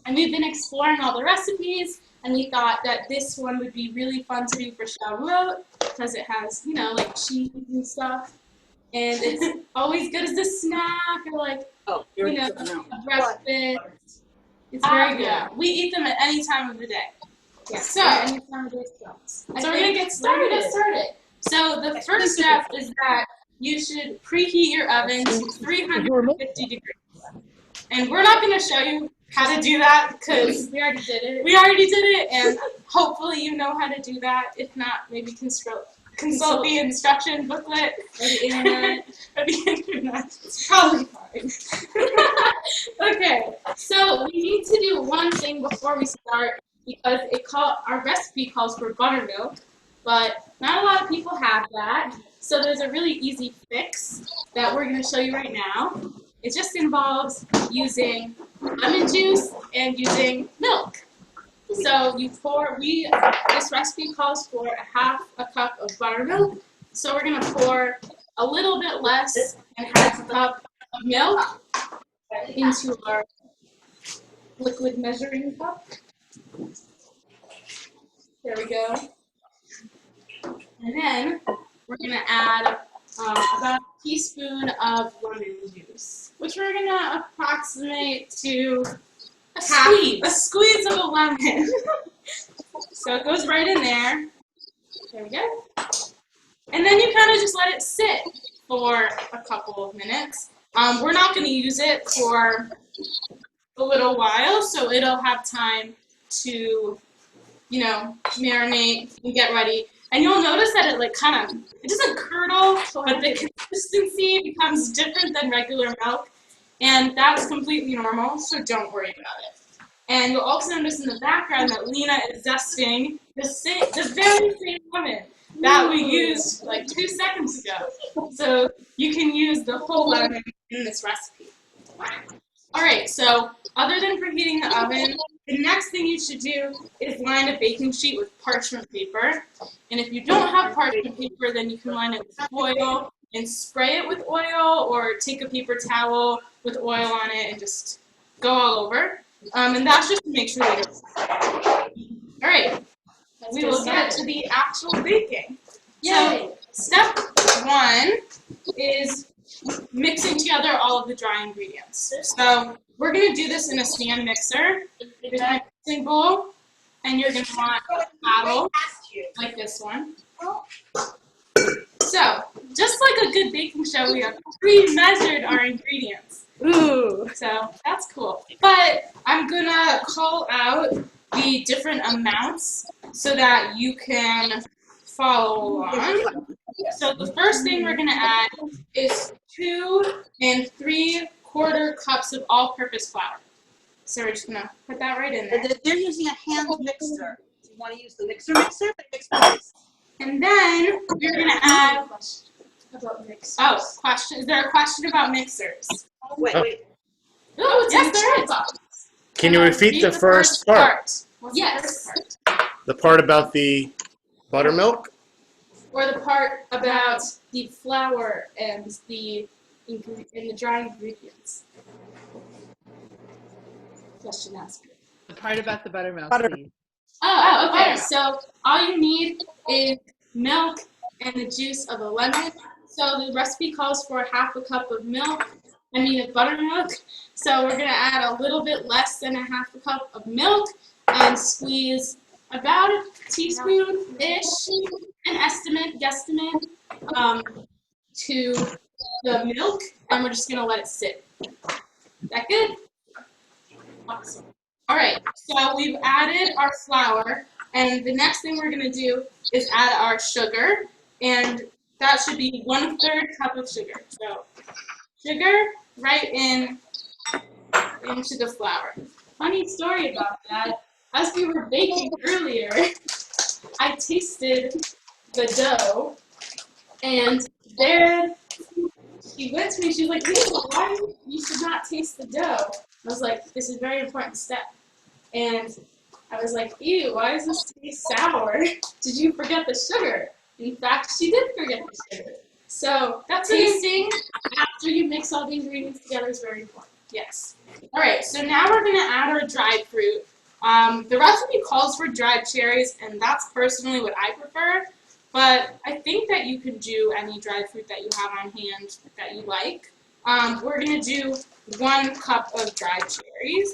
And we've been exploring all the recipes, and we thought that this one would be really fun to do for Shavuot because it has, you know, like cheese and stuff. And it's always good as a snack or like, you know, a breakfast. It's very good. We eat them at any time of the day. Yeah. So, any time of day scones. So we're gonna get started. So the first step is that you should preheat your oven to 350 degrees. And we're not going to show you how to do that because we already did it. And hopefully you know how to do that. If not, maybe consult the instruction booklet or the internet. It's probably fine. Okay, so we need to do one thing before we start because our recipe calls for buttermilk, but not a lot of people have that. So there's a really easy fix that we're going to show you right now. It just involves using lemon juice and using milk. So this recipe calls for a cup of buttermilk. So we're gonna pour a little bit less than half a cup of milk into our liquid measuring cup. There we go. And then we're gonna add about a teaspoon of lemon juice, which we're gonna approximate to a squeeze of a lemon. So it goes right in there. There we go. And then you kind of just let it sit for a couple of minutes. We're not going to use it for a little while, so it'll have time to, you know, marinate and get ready. And you'll notice that it doesn't curdle, but the consistency becomes different than regular milk. And that's completely normal, so don't worry about it. And you'll also notice in the background that Lena is zesting the very same lemon that we used like 2 seconds ago. So you can use the whole lemon in this recipe. All right, so other than preheating the oven, the next thing you should do is line a baking sheet with parchment paper. And if you don't have parchment paper, then you can line it with oil and spray it with oil, or take a paper towel with oil on it and just go all over. And that's just to make sure that it's all right. We will get to the actual baking. Yay. So step 1 is mixing together all of the dry ingredients. So we're going to do this in a stand mixer. There's a mixing bowl, and you're going to want a paddle like this one. So just like a good baking show, we have pre-measured our ingredients. Ooh, so that's cool. But I'm going to call out the different amounts so that you can follow along. So the first thing we're going to add is 2 3/4 cups of all-purpose flour. So we're just going to put that right in there. They're using a hand mixer. Do you want to use the mixer? And then we're going to add... question. Is there a question about mixers? Wait. Oh, yes, there is. Can you repeat the first part? Yes. The part about the buttermilk? Or the part about the flour and the dry ingredients. Question asked. The part about the buttermilk. Oh, okay. So all you need is milk and the juice of a lemon. So the recipe calls for half a cup of buttermilk. So we're going to add a little bit less than a half a cup of milk and squeeze about a teaspoon-ish, an guesstimate, to the milk, and we're just going to let it sit. Is that good? Awesome. All right, so we've added our flour, and the next thing we're going to do is add our sugar, and that should be 1/3 cup of sugar. So sugar right into the flour. Funny story about that. As we were baking earlier, I tasted the dough, and there she went to me. She was like, "Why you should not taste the dough?" I was like, "This is a very important step." And I was like, "Ew, why does this taste sour? Did you forget the sugar?" In fact, she did forget the sugar. So tasting after you mix all the ingredients together is very important. Yes. All right, so now we're going to add our dried fruit. The recipe calls for dried cherries, and that's personally what I prefer. But I think that you could do any dried fruit that you have on hand that you like. We're going to do 1 cup of dried cherries.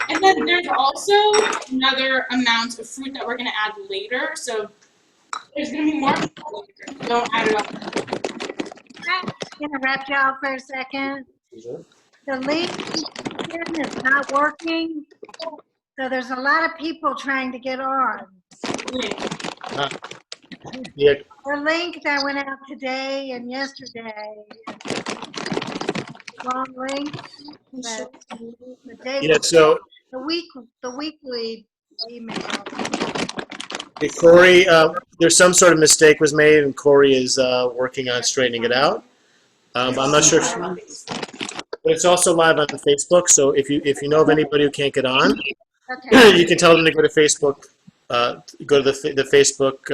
And then there's also another amount of fruit that we're going to add later. So there's going to be more later. Don't add it up. Can I interrupt y'all for a second? The link is not working, so there's a lot of people trying to get on. Yeah, The link that went out today and yesterday, wrong link, but the day yeah. So the weekly email. Corey, there's some sort of mistake was made, and Corey is working on straightening it out. But I'm not sure. But it's also live on Facebook. So if you know of anybody who can't get on, Okay. you can tell them to go to Facebook. Go to the Facebook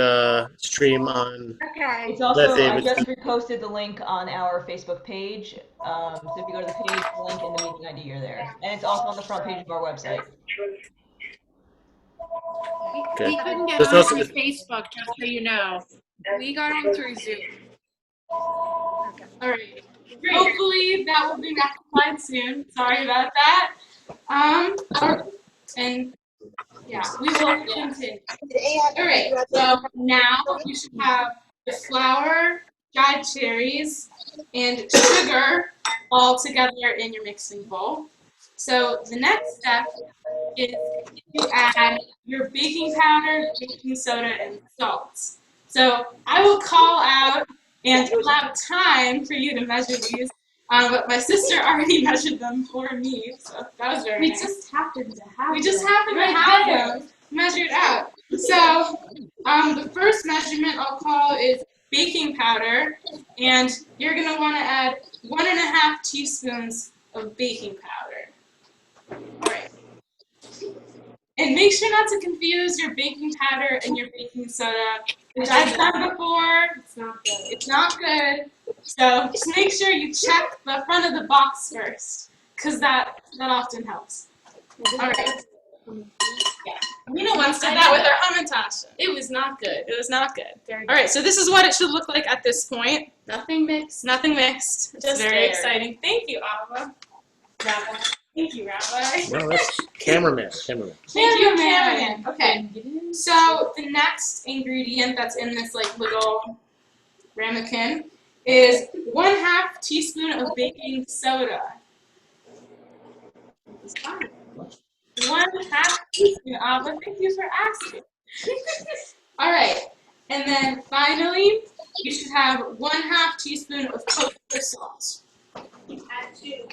stream on. Okay. It's also, I David. just reposted the link on our Facebook page. So if you go to the page, the link and the meeting ID are there. And it's also on the front page of our website. Okay. We couldn't get There's on also- through Facebook, just so you know. We got on through Zoom. All right. Hopefully that will be rectified soon. Sorry about that. And yeah, we will continue. All right. So now you should have the flour, dried cherries, and sugar all together in your mixing bowl. So the next step is to add your baking powder, baking soda, and salt. So I will call out and allow time for you to measure these, but my sister already measured them for me, so that was very nice. We just happened to have them measured out. So the first measurement I'll call is baking powder, and you're going to want to add 1.5 teaspoons of baking powder. All right. And make sure not to confuse your baking powder and your baking soda, which I've done before. It's not good. It's not good. So just make sure you check the front of the box first, because that often helps. All right. Yeah. Lena once did that with her hamantash. It was not good. It was not good. All right, so this is what it should look like at this point. Nothing mixed. Nothing mixed. It's Just very there. exciting. Thank you, Ava. Rabbi. Thank you, Rabbi. No, that's cameraman. Thank you, cameraman. Okay. So the next ingredient that's in this like little ramekin is 1/2 teaspoon of baking soda. 1/2 teaspoon, Ava. Thank you for asking. All right. And then finally, you should have 1/2 teaspoon of kosher salt. Add 2.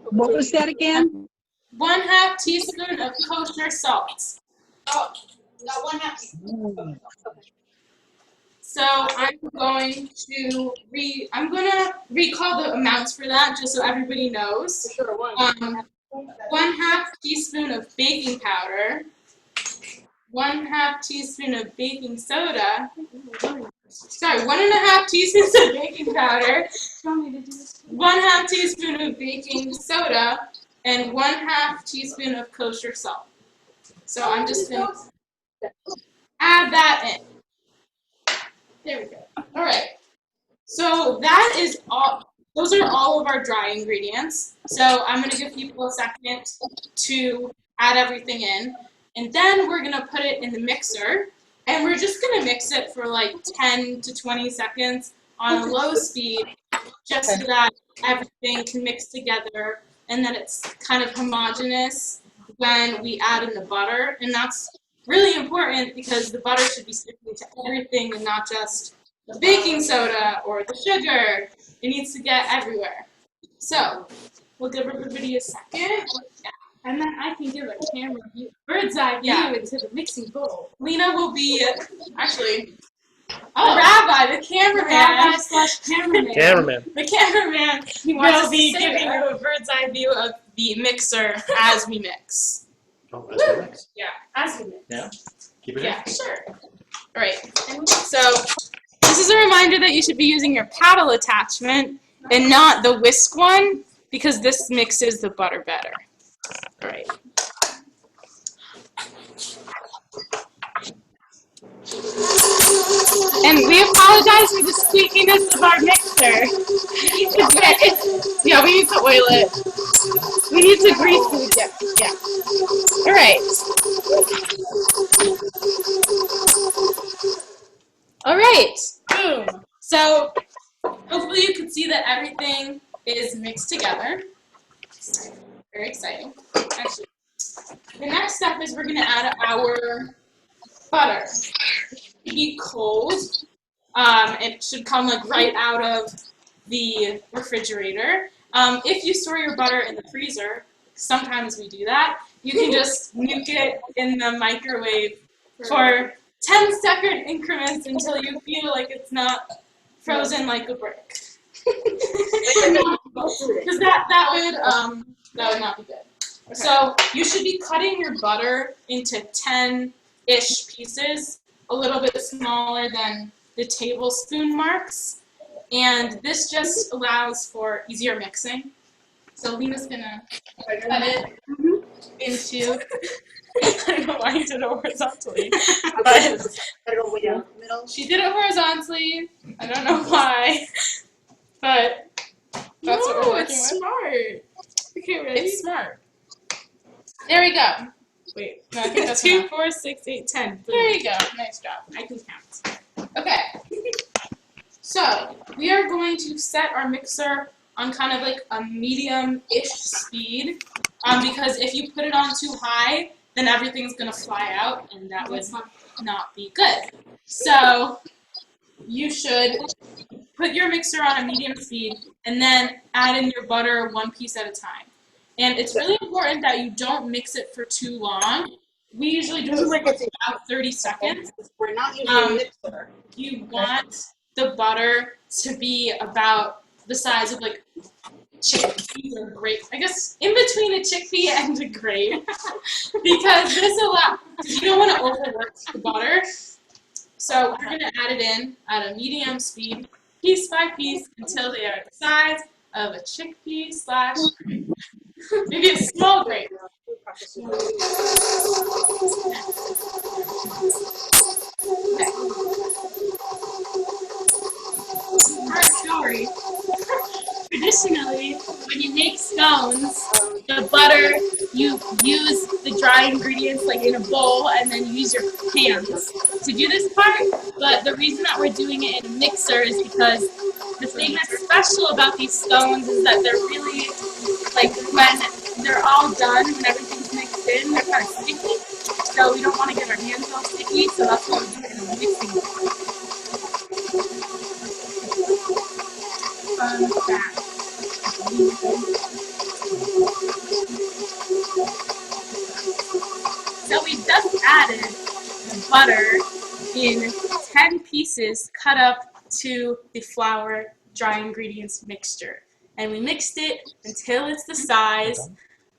What was that again? 1/2 teaspoon of kosher salt. Oh, no, 1/2. So I'm going to recall the amounts for that just so everybody knows. 1/2 teaspoon of baking powder, 1/2 teaspoon of baking soda. Sorry, 1.5 teaspoons of baking powder, 1/2 teaspoon of baking soda, and 1/2 teaspoon of kosher salt. So I'm just going to add that in. There we go. All right. So that is all. Those are all of our dry ingredients. So I'm going to give people a second to add everything in. And then we're going to put it in the mixer. And we're just going to mix it for like 10 to 20 seconds on a low speed, just so that everything can mix together and that it's kind of homogeneous when we add in the butter. And that's really important because the butter should be sticking to everything and not just the baking soda or the sugar. It needs to get everywhere. So we'll give everybody a second. And then I can give a camera view, bird's eye view into the mixing bowl. Lena will be actually the rabbi, the cameraman. Rabbi/cameraman. Cameraman. The cameraman will be giving you a bird's eye view of the mixer as we mix. Oh, that's very nice. Yeah, as we mix. Yeah. Keep it Yeah, sure. All right. So this is a reminder that you should be using your paddle attachment and not the whisk one. because this mixes the butter better. All right. And we apologize for the squeakiness of our mixer. Yeah, we need to oil it. We need to grease it. Yeah. All right. All right. Boom. So hopefully you can see that everything is mixed together. Very exciting. Actually, the next step is we're going to add our butter. Be cold. It should come like right out of the refrigerator. If you store your butter in the freezer, sometimes we do that, you can just nuke it in the microwave for 10-second increments until you feel like it's not frozen like a brick. Because that would not be good. Okay. So you should be cutting your butter into 10-ish pieces, a little bit smaller than the tablespoon marks, and this just allows for easier mixing. So Lena's gonna cut it into. I don't know why you did it horizontally, but she did it horizontally. I don't know why, but that's what we're working with. Smart. Okay, ready? It's smart. There we go. Wait, no, I think that's 2, 4, 6, 8, 10. There you go. Nice job. I can count. Okay. So we are going to set our mixer on kind of like a medium-ish speed, because if you put it on too high, then everything's gonna fly out, and that would not be good. So you should put your mixer on a medium speed, and then add in your butter 1 piece at a time. And it's really important that you don't mix it for too long. We usually do it for about 30 seconds. We're not using a mixer. You want the butter to be about the size of like chickpea or grape. I guess in between a chickpea and a grape, because you don't want to overwork the butter. So we're going to add it in at a medium speed, piece by piece, until they are the size of a chickpea / grape. Maybe a small grape. Okay. Our story. Traditionally, when you make scones, the butter, you use the dry ingredients like in a bowl, and then you use your hands to do this part. But the reason that we're doing it in a mixer is because the thing that's special about these scones is that they're really, like, when they're all done, when everything's mixed in, they're kind of sticky. So we don't want to get our hands all sticky, so that's why we do it in a mixing bowl. Fun fact. So we just added the butter in 10 pieces cut up to the flour dry ingredients mixture. And we mixed it until it's the size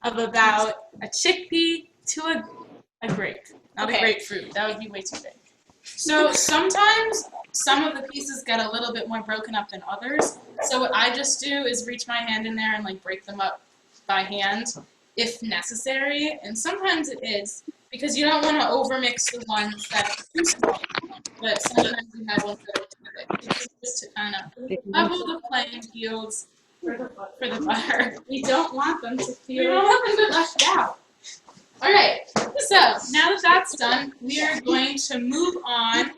of about a chickpea to a grape. Not a grapefruit. That would be way too big. So sometimes some of the pieces get a little bit more broken up than others. So what I just do is reach my hand in there and like break them up by hand if necessary. And sometimes it is, because you don't want to overmix the ones that are too small. But sometimes we have ones that are too big. Just to kind of level the playing fields for the butter. We don't want them to be left out. All right, so now that that's done, we are going to move on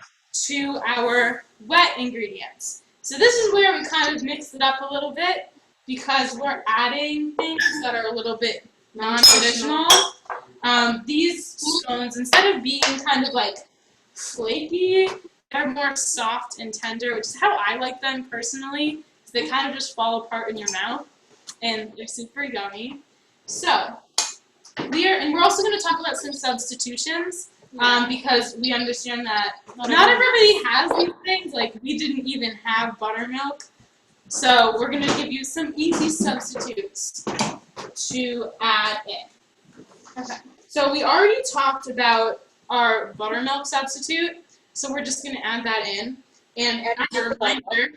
to our wet ingredients. So this is where we kind of mix it up a little bit, because we're adding things that are a little bit non-traditional. These scones, instead of being kind of like flaky, they're more soft and tender, which is how I like them personally. So they kind of just fall apart in your mouth, and they're super yummy. So we're also going to talk about some substitutions, because we understand that not everybody has these things. Like, we didn't even have buttermilk, so we're going to give you some easy substitutes to add in. Okay. So we already talked about our buttermilk substitute, so we're just going to add that in. And as a reminder,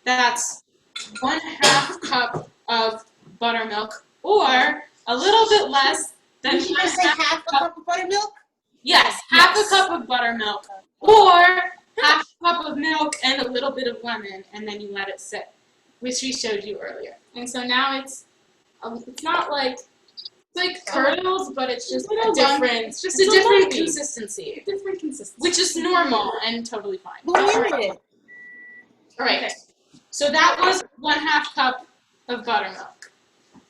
that's 1/2 cup of buttermilk, or a little bit less than Did you just say half a cup of buttermilk? Yes, half a cup of buttermilk, or half a cup of milk and a little bit of lemon, and then you let it sit, which we showed you earlier. And so now it's not like curdles, but it's just a different. It's just a different consistency. Different consistency, which is normal and totally fine. Who made it? All right. Okay. So that was 1/2 cup of buttermilk.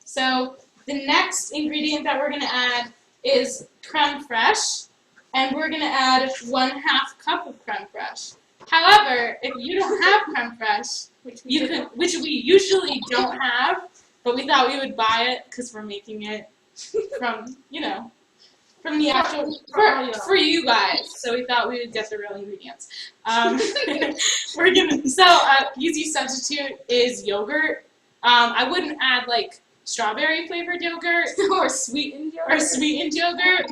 So the next ingredient that we're going to add is creme fraiche, and we're going to add 1/2 cup of creme fraiche. However, if you don't have creme fraiche, which we usually don't have, but we thought we would buy it because we're making it from the actual for you guys. So we thought we would get the real ingredients. Easy substitute is yogurt. I wouldn't add like strawberry flavored yogurt or sweetened yogurt.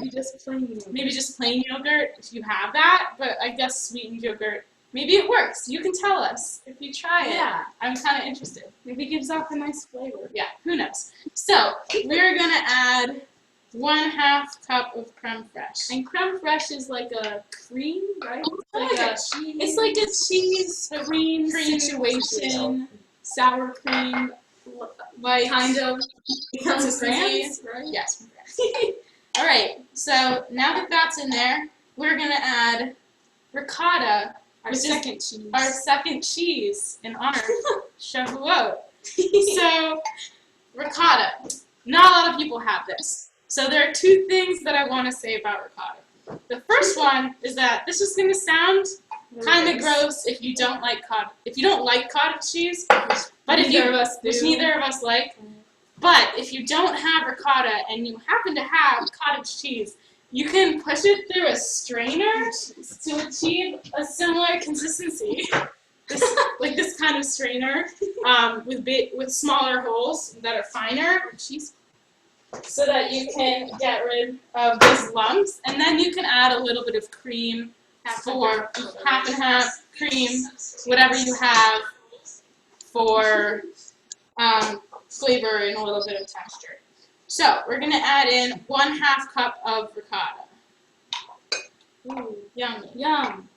Maybe just plain yogurt if you have that. But I guess sweetened yogurt, maybe it works. You can tell us if you try it. Yeah, I'm kind of interested. Maybe it gives off a nice flavor. Yeah, who knows? So we're gonna add 1/2 cup of creme fraiche. And creme fraiche is like a cream, right? It's like a cheese cream situation, sour cream, like kind of consistency. Right? Yes. All right. So now that that's in there, we're gonna add ricotta, our second cheese in honor of Shavuot. So ricotta. Not a lot of people have this. So there are two things that I want to say about ricotta. The first one is that this is going to sound kind of gross if you don't like cottage cheese, but which neither of us like. But if you don't have ricotta and you happen to have cottage cheese, you can push it through a strainer to achieve a similar consistency. This kind of strainer with smaller holes that are finer. So that you can get rid of those lumps, and then you can add a little bit of cream for half and half cream, whatever you have for flavor and a little bit of texture. So we're gonna add in 1/2 cup of ricotta. Ooh, yummy, yum.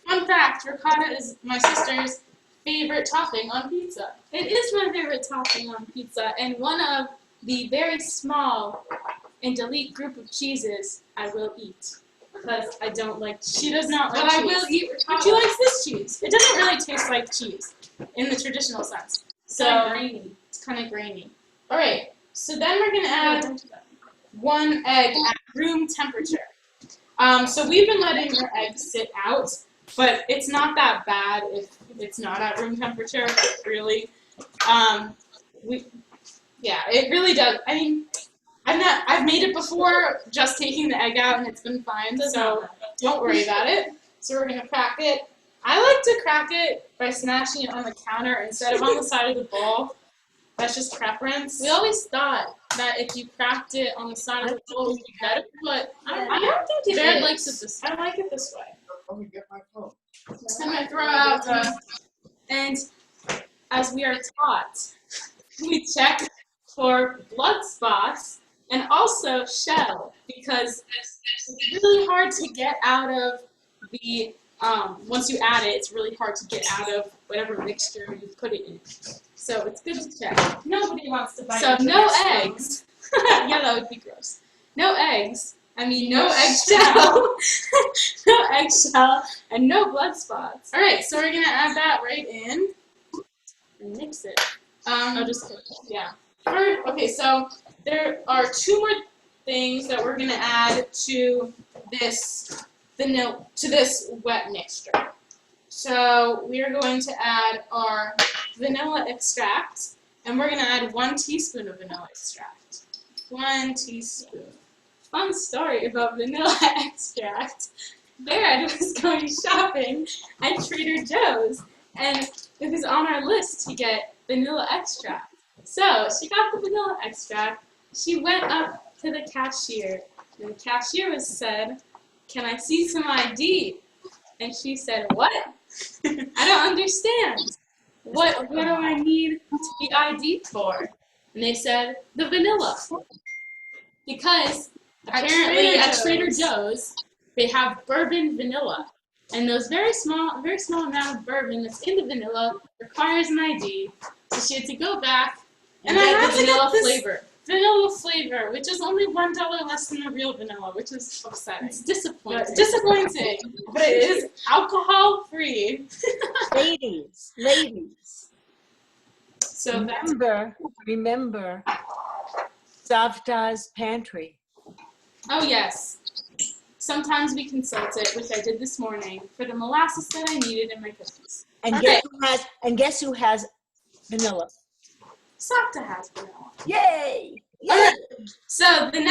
Fun fact: ricotta is my sister's favorite topping on pizza. It is my favorite topping on pizza, and one of the very small and elite group of cheeses I will eat because I don't like cheese. She does not like cheese. But I will eat ricotta. But she likes this cheese. It doesn't really taste like cheese in the traditional sense. It's kind of grainy. All right. So then we're gonna add 1 egg at room temperature. So we've been letting our eggs sit out. But it's not that bad if it's not at room temperature, really. It really does. I mean, I've made it before just taking the egg out and it's been fine, so don't worry about it. So we're gonna crack it. I like to crack it by smashing it on the counter instead of on the side of the bowl. That's just preference. We always thought that if you cracked it on the side of the bowl, it would be better, but I don't think Jared likes it this way. I like it this way. Let me get my phone. I'm going to throw out and as we are taught, we check for blood spots and also shell because it's really hard to get out of the, once you add it, it's really hard to get out of whatever mixture you put it in. So it's good to check. Nobody wants to bite. So no eggs. Yeah, that would be gross. No eggs. I mean, no eggshell, no eggshell, and no blood spots. All right, so we're gonna add that right in and mix it. Okay, so there are 2 more things that we're gonna add to this wet mixture. So we are going to add our vanilla extract, and we're gonna add 1 teaspoon of vanilla extract. 1 teaspoon. Fun story about vanilla extract. Jared was going shopping at Trader Joe's, and it was on our list to get vanilla extract. So she got the vanilla extract. She went up to the cashier, and the cashier said, "Can I see some ID?" And she said, "What? I don't understand." what do I need to be ID'd for? And they said, the vanilla. Because apparently at Trader Joe's, they have bourbon vanilla. And those very small amount of bourbon that's in the vanilla requires an ID. So she had to go back and I had the vanilla flavor. Vanilla flavor, which is only $1 less than the real vanilla, which is upsetting. It's disappointing. It's disappointing, but it is alcohol free. Ladies, So that's remember Savta's pantry. oh yes. Sometimes we consult it, which I did this morning, for the molasses that I needed in my cookies. And Okay. guess who has vanilla? Softa has vanilla. Yay! Okay. So the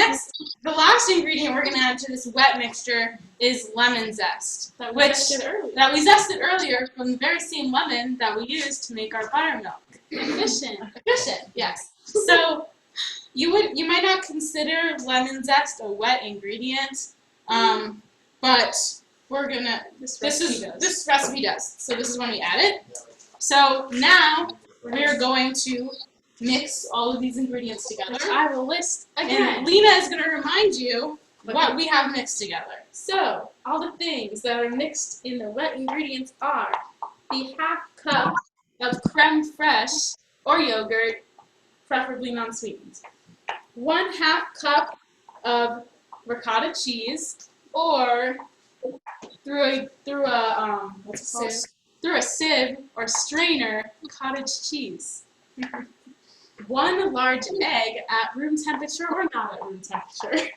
last ingredient we're gonna add to this wet mixture is lemon zest, that we zested earlier from the very same lemon that we used to make our buttermilk. Efficient, yes. So you might not consider lemon zest a wet ingredient, but we're gonna. This recipe does. So this is when we add it. So now we're going to mix all of these ingredients together. I will list again. And Lena is going to remind you what we have mixed together. So all the things that are mixed in the wet ingredients are the ½ cup of creme fraiche or yogurt, preferably non-sweetened. 1/2 cup of ricotta cheese, or through a sieve or strainer, cottage cheese. 1 large egg at room temperature or not at room temperature.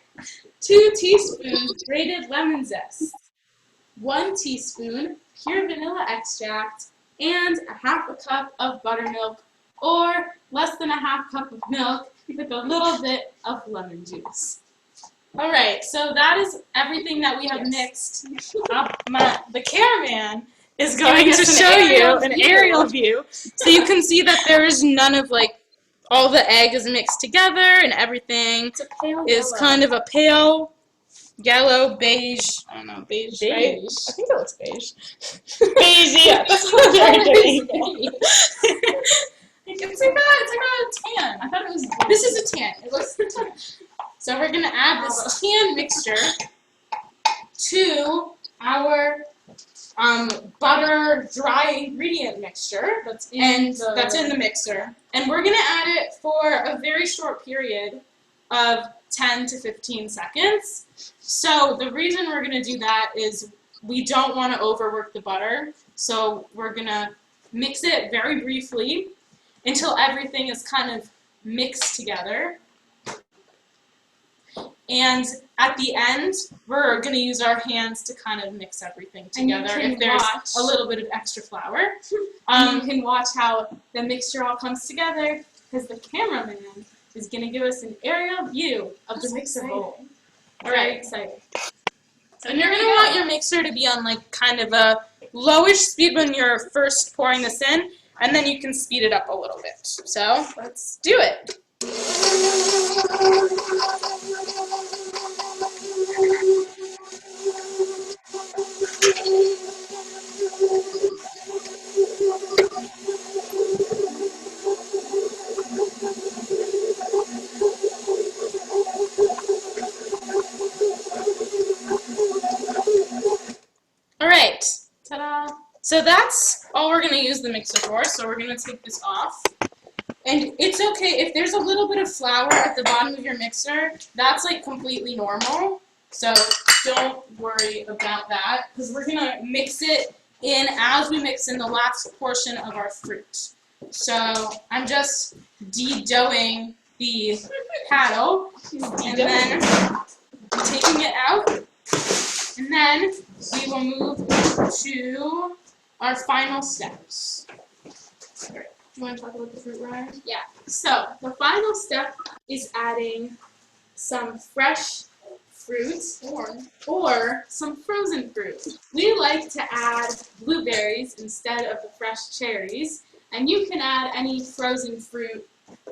2 teaspoons grated lemon zest. 1 teaspoon pure vanilla extract, and ½ cup of buttermilk, or less than ½ cup of milk with a little bit of lemon juice. All right, so that is everything that we have mixed. The cameraman is going to show you an aerial view, so you can see that there is none of all the egg is mixed together and everything is kind of a pale yellow, beige. I don't know, beige, right? I think it looks beige. Beige, yeah. That's what they're doing. It's like a tan. I thought it was. This is a tan. It looks. So we're gonna add this tan mixture to our butter dry ingredient mixture that's in the mixer, and we're gonna add it for a very short period of 10 to 15 seconds. So the reason we're gonna do that is we don't want to overwork the butter, so we're gonna mix it very briefly until everything is kind of mixed together. And at the end, we're going to use our hands to kind of mix everything together if there's a little bit of extra flour. You can watch how the mixture all comes together, because the cameraman is going to give us an aerial view of the mixer bowl. All right, exciting. And you're going to want your mixer to be on kind of a lowish speed when you're first pouring this in, and then you can speed it up a little bit. So let's do it. All right, ta-da. So that's all we're going to use the mixer for, so we're going to take this off. And it's okay, if there's a little bit of flour at the bottom of your mixer, that's completely normal. So don't worry about that, because we're gonna mix it in as we mix in the last portion of our fruit. So I'm just de-doughing the paddle, and then taking it out, and then we will move to our final steps. Do you want to talk about the fruit, Ryan? Yeah. So the final step is adding some fresh fruit or some frozen fruit. We like to add blueberries instead of the fresh cherries, and you can add any frozen fruit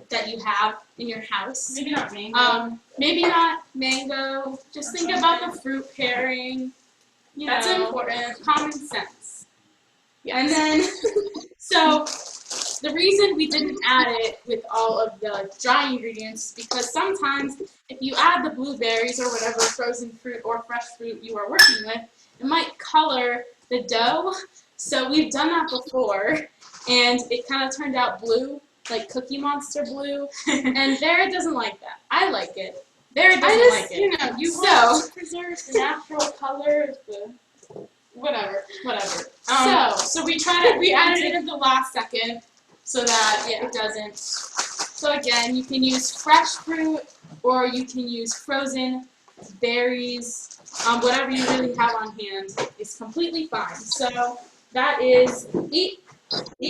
that you have in your house. Maybe not mango. Maybe not mango. Just think about the fruit pairing. That's important. Common sense. And then, so the reason we didn't add it with all of the dry ingredients is because sometimes if you add the blueberries or whatever frozen fruit or fresh fruit you are working with, it might color the dough. So we've done that before, and it kind of turned out blue, like Cookie Monster blue, and Vera doesn't like that. I like it. Vera doesn't like it. You know, you want to preserve the natural color of the whatever. So we added it at the last second so that it doesn't. So again, you can use fresh fruit or you can use frozen berries. Whatever you really have on hand is completely fine. So that is 8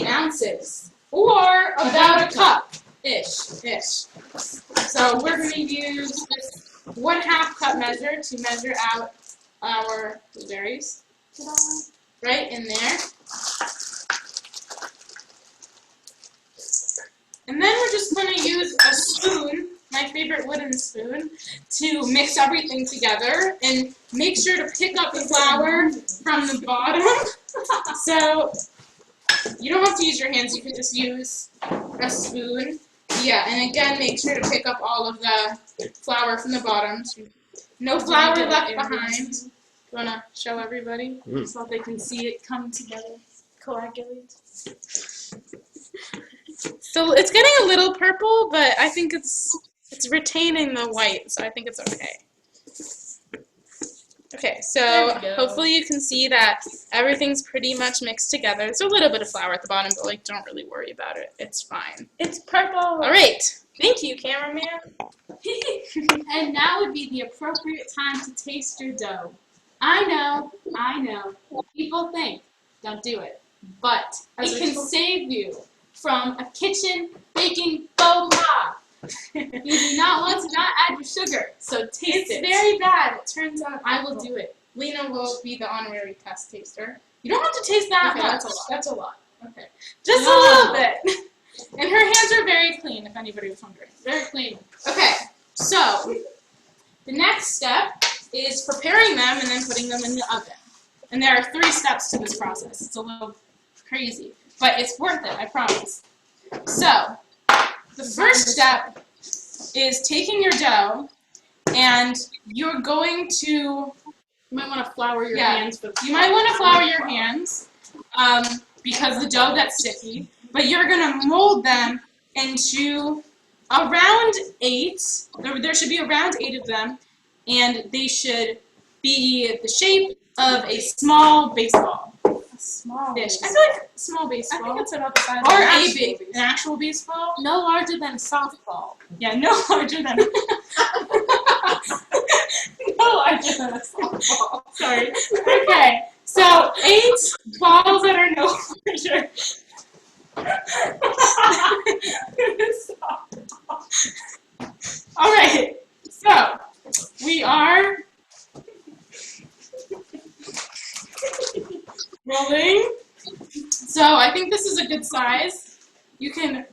ounces or about a cup-ish. So we're going to use this 1/2 cup measure to measure out our blueberries. Right in there. And then we're just going to use a spoon, my favorite wooden spoon, to mix everything together and make sure to pick up the flour from the bottom. So you don't have to use your hands, you can just use a spoon. Yeah, and again, make sure to pick up all of the flour from the bottom. So no flour left behind. You want to show everybody so they can see it come together, coagulate? So it's getting a little purple, but I think it's retaining the white, so I think it's okay. Okay, so hopefully you can see that everything's pretty much mixed together. There's a little bit of flour at the bottom, but like don't really worry about it. It's fine. It's purple. All right. Thank you, cameraman. And now would be the appropriate time to taste your dough. I know. People think, don't do it. But it can save you from a kitchen baking faux pas. You do not want to not add your sugar, so taste it. It's very bad. It turns out I will do it. Lena will be the honorary test taster. You don't have to taste that much. That's a lot. Okay. Just a little bit. And her hands are very clean, if anybody was wondering. Very clean. Okay, so the next step is preparing them and then putting them in the oven. And there are 3 steps to this process. It's a little crazy, but it's worth it, I promise. So, the first step is taking your dough, and you're going to, you might want to flour your hands. You might want to flour your hands because the dough gets sticky, but you're going to mold them into around 8. There should be around 8 of them, and they should be the shape of a small baseball. Small dish. I feel like small baseball. I think it's about the size of an actual baseball. No larger than a softball. Yeah, no larger than no larger than a softball. Sorry. Okay, so 8 balls that are no larger. All right. So we are rolling. So I think this is a good size. You can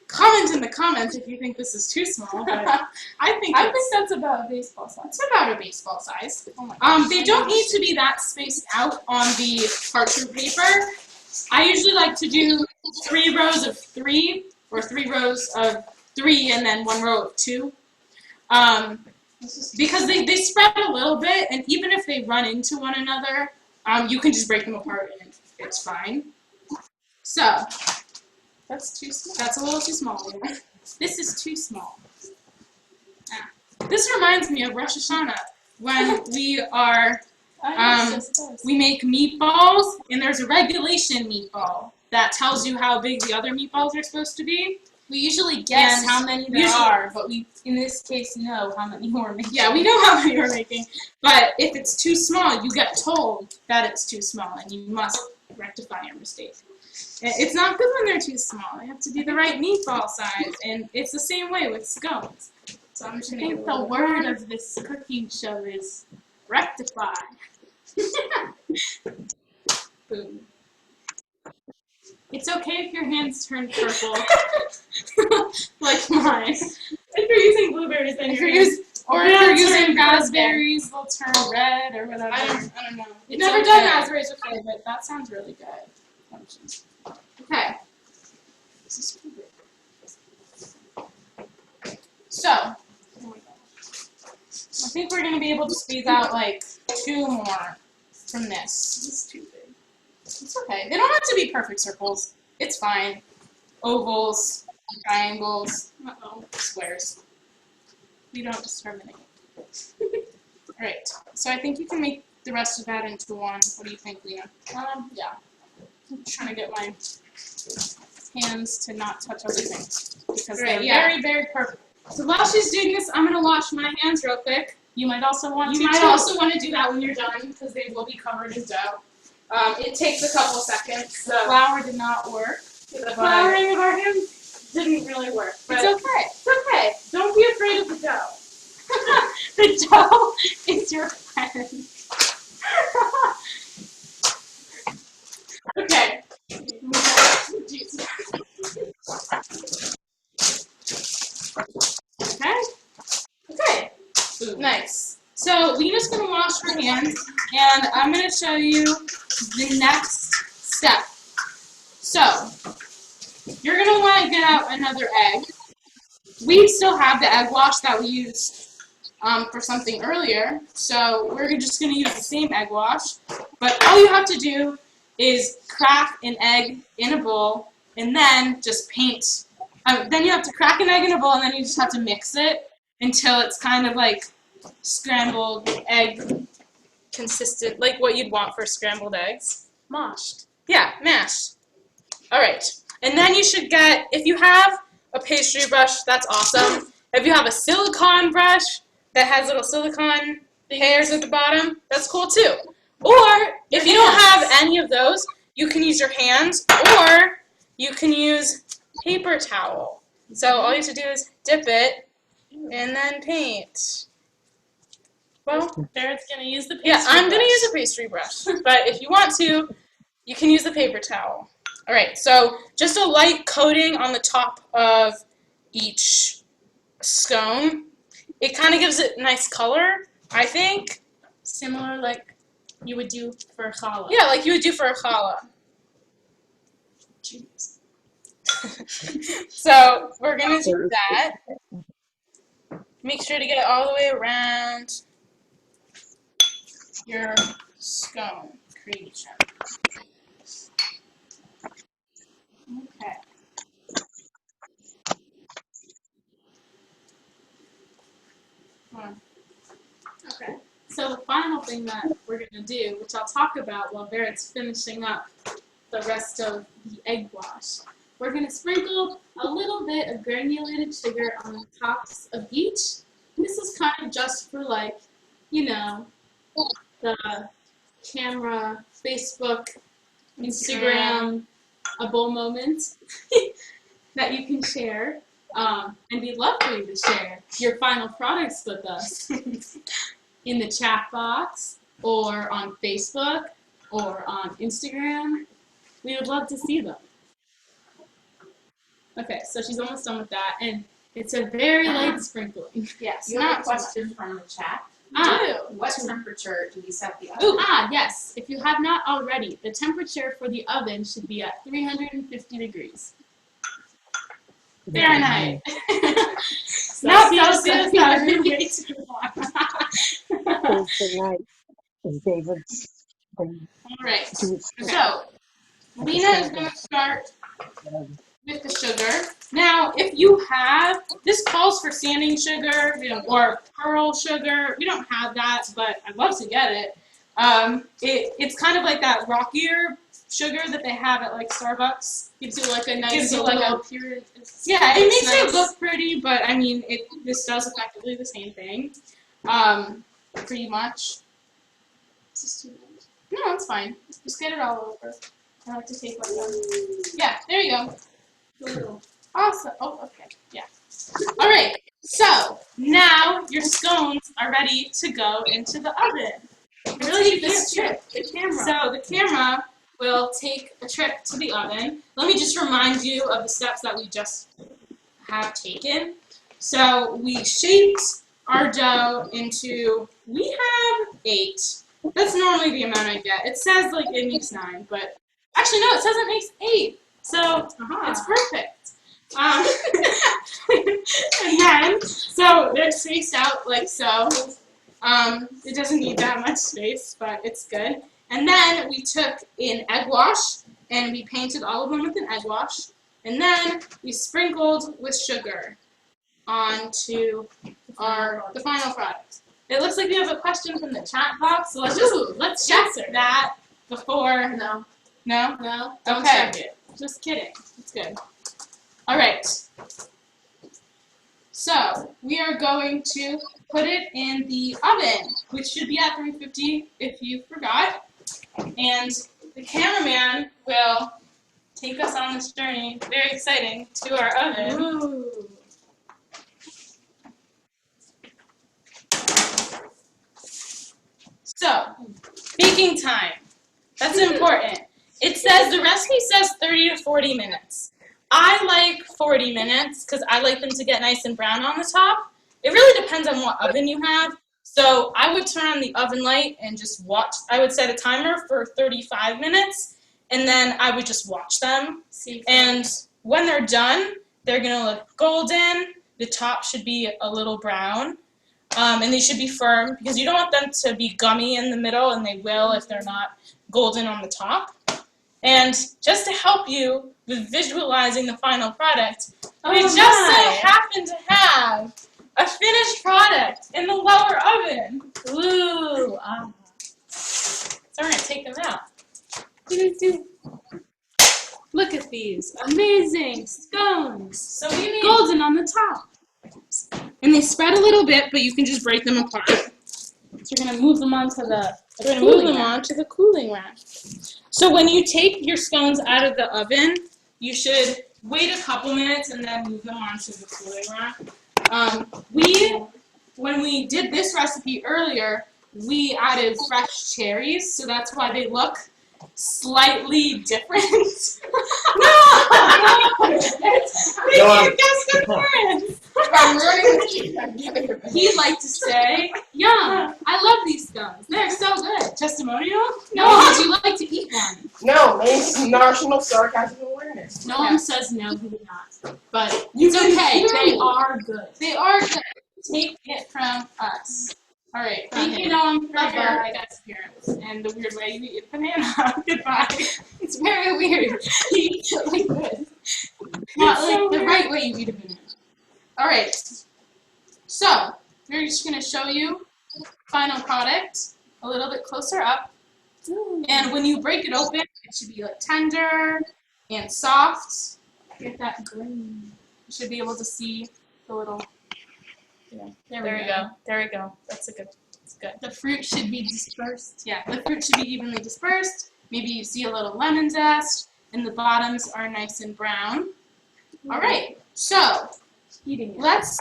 comment in the comments if you think this is too small, but I think that's about a baseball size. It's about a baseball size. They don't need to be that spaced out on the parchment paper. I usually like to do 3 rows of 3 or 3 rows of 3 and then 1 row of 2. Because they spread a little bit, and even if they run into one another, you can just break them apart and it's fine. So, that's too small. That's a little too small. Yeah. This is too small. This reminds me of Rosh Hashanah when we are, we make meatballs, and there's a regulation meatball that tells you how big the other meatballs are supposed to be. We usually guess how many there are, but we, in this case, know how many we're making. Yeah, we know how many we're making. But if it's too small, you get told that it's too small, and you must rectify your mistake. It's not good when they're too small. They have to be the right meatball size, and it's the same way with scones. So I'm just going to think the word of this cooking show is rectify. Boom. It's okay if your hands turn purple, like mine. If you're using blueberries, then if you're using raspberries, they'll turn red or whatever. I don't know. You've never done raspberries before, but that sounds really good. Okay. So, I think we're gonna be able to squeeze out like 2 more from this. This is too big. It's okay. They don't have to be perfect circles. It's fine. Ovals, triangles, squares. We don't discriminate. Alright, so I think you can make the rest of that into one. What do you think, Lena? Yeah. I'm trying to get my hands to not touch everything because they're very, very perfect. So while she's doing this, I'm gonna wash my hands real quick. You might also want to. You might also want to do that when you're done because they will be covered in dough. It takes a couple seconds. The flour did not work. The flouring of our hands didn't really work. But it's okay. It's okay. Don't be afraid of the dough. The dough is your friend. Okay. Okay. Okay. Nice. So Lena's going to wash her hands, and I'm going to show you the next step. So you're going to want to get out another egg. We still have the egg wash that we used for something earlier, so we're just going to use the same egg wash. But all you have to do is crack an egg in a bowl, and then just paint. Then you have to crack an egg in a bowl, and then you just have to mix it until it's kind of like scrambled egg consistent, like what you'd want for scrambled eggs. Mashed. Yeah, mashed. All right. And then you should get, if you have a pastry brush, that's awesome. If you have a silicone brush that has little silicone hairs at the bottom, that's cool too. Or if you don't have any of those, you can use your hands, or you can use paper towel. So all you have to do is dip it and then paint. Well, Barrett's going to use the pastry brush. Yeah, I'm going to use a pastry brush. But if you want to, you can use the paper towel. All right, so just a light coating on the top of each scone. It kind of gives it a nice color, I think. Similar like you would do for a challah. Yeah, like you would do for a challah. So we're going to do that. Make sure to get it all the way around your scone creation. Okay. Okay. So the final thing that we're going to do, which I'll talk about while Barrett's finishing up the rest of the egg wash, we're going to sprinkle a little bit of granulated sugar on the tops of each. And this is kind of just for, like, you know, the camera, Facebook, Instagram, a bowl moment that you can share. And we'd love for you to share your final products with us in the chat box or on Facebook or on Instagram. We would love to see them. Okay, so she's almost done with that, and it's a very light sprinkling. Yes, you have a question from the chat. What temperature do we set the oven? Ooh, yes. If you have not already, the temperature for the oven should be at 350 degrees. Fahrenheit. Not Celsius, that would be way too long. All right, so Lena is going to start with the sugar. Now, if you have, this calls for sanding sugar or pearl sugar. We don't have that, but I'd love to get it. It's kind of like that rockier sugar that they have at like Starbucks. Gives you like a nice appearance. Yeah, it makes it look pretty, but I mean, this does effectively the same thing. Pretty much. Is this too much? No, it's fine. Just get it all over. I like to take like that. Yeah, there you go. Awesome. Oh, okay. Yeah. All right. So now your scones are ready to go into the oven. Really, this trip, the camera. So the camera will take a trip to the oven. Let me just remind you of the steps that we just have taken. So we shaped our dough into, we have 8. That's normally the amount I get. It says like it needs 9, but Actually, no, it says it makes 8. So it's perfect. And then, so they're spaced out like so. It doesn't need that much space, but it's good. And then we took an egg wash and we painted all of them with an egg wash. And then we sprinkled with sugar onto the final product. It looks like we have a question from the chat box, so let's check that before. No. No? No. Don't Okay. check it. Just kidding. It's good. All right. So we are going to put it in the oven, which should be at 350 if you forgot. And the cameraman will take us on this journey, very exciting, to our oven. Ooh. So, baking time. That's important. It says, the recipe says 30 to 40 minutes. I like 40 minutes because I like them to get nice and brown on the top. It really depends on what oven you have. So I would turn on the oven light and just watch. I would set a timer for 35 minutes, and then I would just watch them. And when they're done, they're going to look golden. The top should be a little brown. And they should be firm because you don't want them to be gummy in the middle, and they will if they're not golden on the top. And just to help you with visualizing the final product, we just so happen to have a finished product in the lower oven. Ooh. So we're going to take them out. Look at these amazing scones. So we need Golden on the top. and they spread a little bit, but you can just break them apart. So you're going to move them onto the cooling rack. So when you take your scones out of the oven, you should wait a couple minutes and then move them onto the cooling rack. When we did this recipe earlier, we added fresh cherries, so that's why they look slightly different. No! You guessed the difference. He'd like to say, "Yum! I love these scones. They're so good." Testimonial? No. Would you like to eat one? No, it's national sarcasm awareness. No one says no, he would not. But You it's can okay. hear They me. are good. They are good. Take it from us. All right. Thank you, Noam, for your guest appearance and the weird way you eat a banana. Goodbye. It's very weird. You eat it like this. Not like the right way you eat a banana. All right. So we're just going to show you final product a little bit closer up. And when you break it open, it should be like tender and soft. Get that green. You should be able to see the little. Yeah. There we go. There we go. That's good. The fruit should be dispersed. Yeah, the fruit should be evenly dispersed. Maybe you see a little lemon zest, and the bottoms are nice and brown. All right. So let's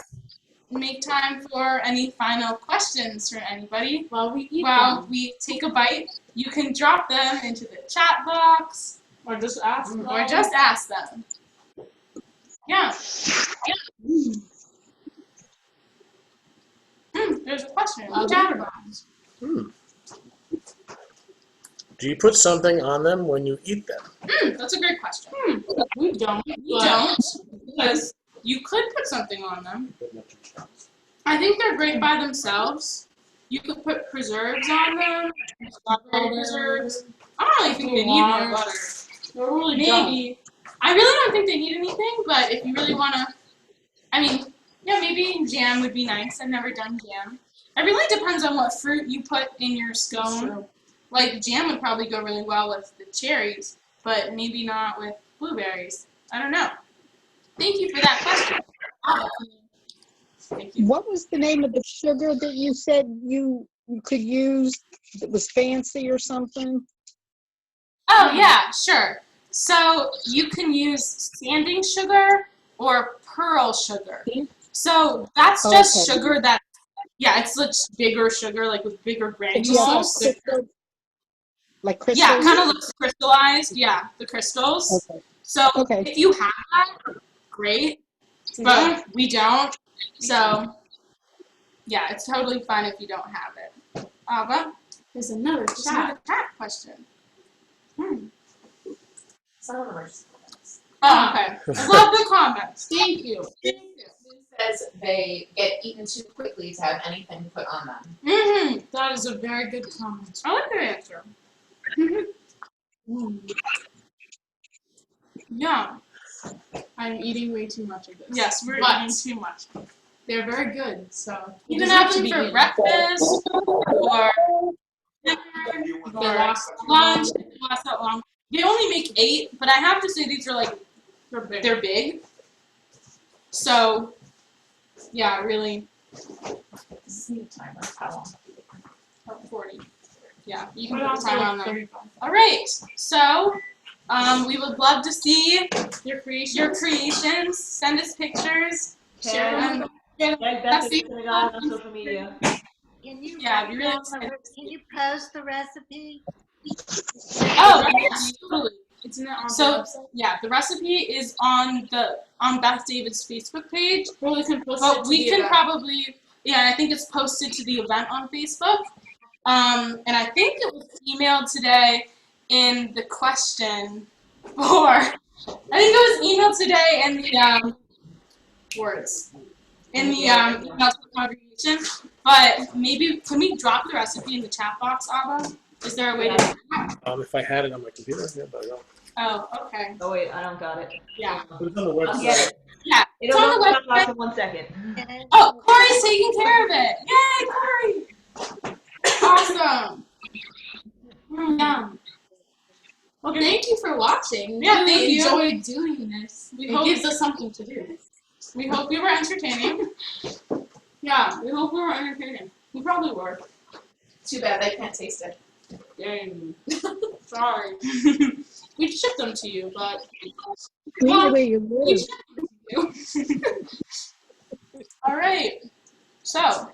make time for any final questions from anybody. While we eat While them. we take a bite, you can drop them into the chat box Or just ask them. or just ask them. Yeah. There's a question in the chat box. Do you put something on them when you eat them? That's a great question. We don't. We don't, because you could put something on them. I think they're great by themselves. You could put preserves on them, strawberry preserves. I don't really think they need more butter. They're really Maybe. I really don't think they need anything, but if you really want to, I mean, yeah, maybe jam would be nice. I've never done jam. It really depends on what fruit you put in your scone. Like, jam would probably go really well with the cherries, but maybe not with blueberries. I don't know. Thank you for that question. Thank you. What was the name of the sugar that you said you could use that was fancy or something? Oh, yeah, sure. So you can use sanding sugar or pearl sugar. So that's just Okay. sugar that, yeah, it's just bigger sugar, like with bigger And you have granules. crystal, like crystals? Yeah, it kind of looks crystallized. Yeah, the crystals. Okay. So Okay. if you have that, great. But we don't. So yeah, it's totally fine if you don't have it. Ava, There's another just chat. another cat question. Some of them are just comments. Oh, okay. I love the comments. Thank you. It says they get eaten too quickly to have anything put on them. Mm-hmm. That is a very good comment. I like that answer. Yeah. I'm eating way too much of this. Yes, we're eating too much. They're very good, so you can have them for breakfast or dinner. They last lunch. They last that long. They only make 8, but I have to say these are like they're big. So yeah, really. This is a timer. How long? 40. Yeah, you can put the timer on them. All right, so we would love to see your creations. Send us pictures. Share them. That's it. Gonna go out on social media. Can you, Yeah, we really can you post the recipe? Oh, yes, totally. It's in the so yeah, the recipe is on Beth David's Facebook page. Well, we can post But we can probably I think it's posted to the event on Facebook. And I think it was emailed today in the question for. I think it was emailed today in the words in the email to the congregation. But maybe can we drop the recipe in the chat box, Abba? Is there a way to do that? If I had it on my computer, yeah, but I don't. Oh, okay. Oh wait, I don't got it. Yeah. But it's on the I'll get website. it. Yeah. It'll It's on go the in the box website. in 1 second. Oh, Corey's taking care of it. Yay, Corey! Awesome. Yum. Well, thank you for watching. Yeah, We thank you. enjoyed doing this. It gives us something to do. We hope you were entertaining. Yeah, we hope we were entertaining. You probably were. Too bad they can't taste it. Dang. Sorry. We shipped them to you, but Where you we live. shipped them to you. All right. So.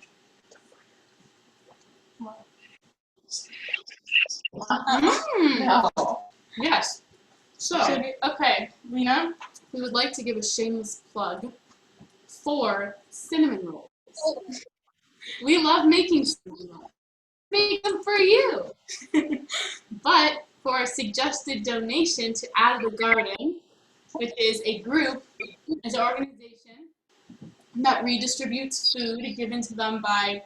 No. Yes. So, okay, Lena, we would like to give a shameless plug for cinnamon rolls. We love making cinnamon rolls. Make them for you. But for a suggested donation to Out of the Garden, which is a group, is an organization that redistributes food given to them by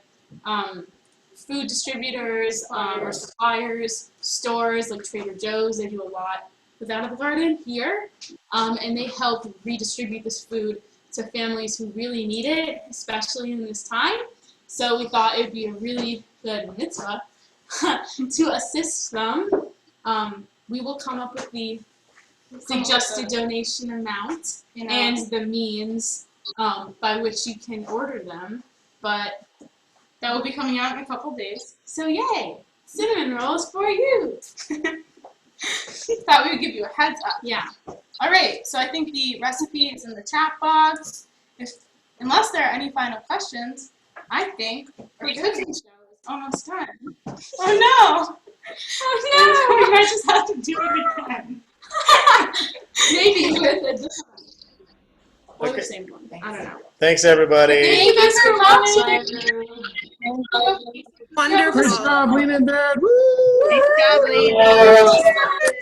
food distributors or suppliers, stores like Trader Joe's. They do a lot with Out of the Garden here, and they help redistribute this food to families who really need it, especially in this time. So we thought it would be a really good mitzvah to assist them. We will come up with the suggested donation amount and the means by which you can order them, but that will be coming out in a couple days. So yay! Cinnamon rolls for you! Thought we would give you a heads up. Yeah. Alright, so I think the recipe is in the chat box. Unless there are any final questions, I think our cooking show is almost done. Oh no! Oh no! We might just have to do it again. Maybe with a different or the same one. I don't know. Thanks, everybody. Thank you for watching. Wonderful. Great job, Lena and Dad. Woo! Thanks, God, Lee.